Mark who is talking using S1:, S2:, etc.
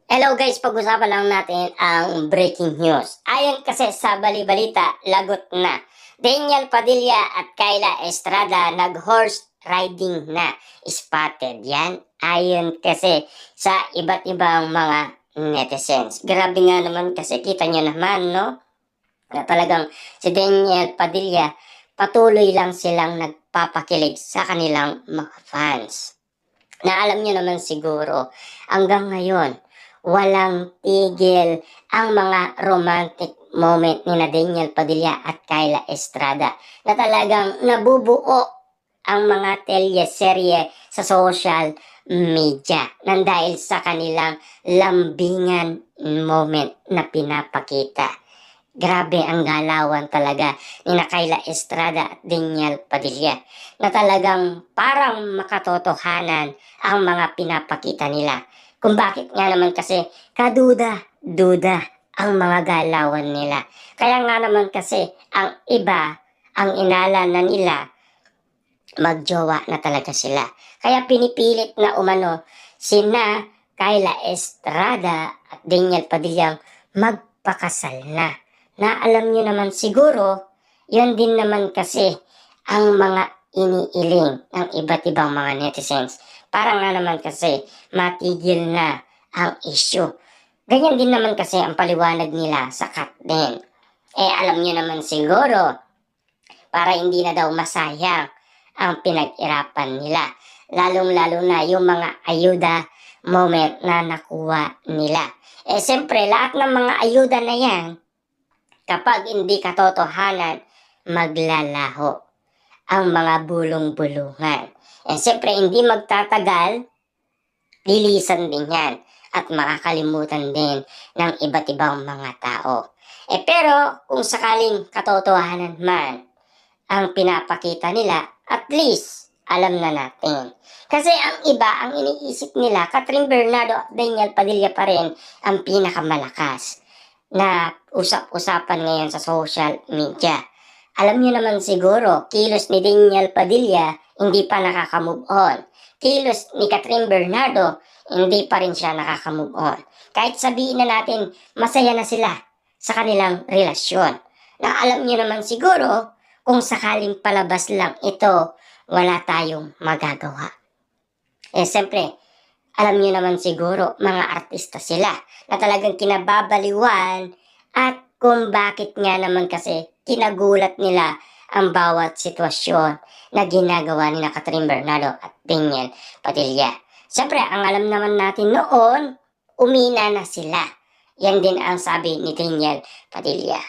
S1: Hello guys, pag-usapan lang natin ang breaking news. Ayon kasi sa bali-balita, lagot na. Daniel Padilla at Kyla Estrada nag-horse riding na. Spotted yan. Ayon kasi sa iba't ibang mga netizens. Grabe nga naman kasi kita nyo naman, no? Na talagang si Daniel Padilla patuloy lang silang nagpapakilig sa kanilang mga fans. Na alam nyo naman siguro, hanggang ngayon, walang tigil ang mga romantic moment ni Daniel Padilla at Kyla Estrada na talagang nabubuo ang mga telyeserye sa social media nang dahil sa kanilang lambingan moment na pinapakita. Grabe ang galawan talaga ni Kyla Estrada at Daniel Padilla na talagang parang makatotohanan ang mga pinapakita nila. Kung bakit nga naman kasi kaduda-duda ang mga galawan nila. Kaya nga naman kasi ang iba, ang inala na nila, magjowa na talaga sila. Kaya pinipilit na umano sina Kyla Estrada at Daniel Padilla magpakasal na. Na alam nyo naman siguro, yun din naman kasi ang mga iniiling ng iba't ibang mga netizens. Para nga naman kasi matigil na ang issue. Ganyan din naman kasi ang paliwanag nila sa Katden. Alam nyo naman siguro, para hindi na daw masayang ang pinag-irapan nila. Lalong-lalo na yung mga ayuda moment na nakuha nila. Siyempre, lahat ng mga ayuda na yan, kapag hindi katotohanan, maglalaho ang mga bulong-bulungan. Siyempre, hindi magtatagal, lilisan din yan at makakalimutan din ng iba't ibang mga tao. Pero, kung sakaling katotohanan man ang pinapakita nila, at least, alam na natin. Kasi ang iba, ang iniisip nila, Catherine Bernardo at Daniel Padilla pa rin ang pinakamalakas na usap-usapan ngayon sa social media. Alam niyo naman siguro, kilos ni Daniel Padilla, hindi pa nakaka-move on. Kilos ni Catherine Bernardo, hindi pa rin siya nakaka-move on. Kahit sabihin na natin, masaya na sila sa kanilang relasyon. Na alam niyo naman siguro, kung sakaling palabas lang ito, wala tayong magagawa. Siyempre, alam niyo naman siguro, mga artista sila na talagang kinababaliwan at kung bakit nga naman kasi kinagulat nila ang bawat sitwasyon na ginagawa ni Catherine Bernardo at Daniel Padilla. Siyempre, ang alam naman natin noon, umina na sila. Yan din ang sabi ni Daniel Padilla.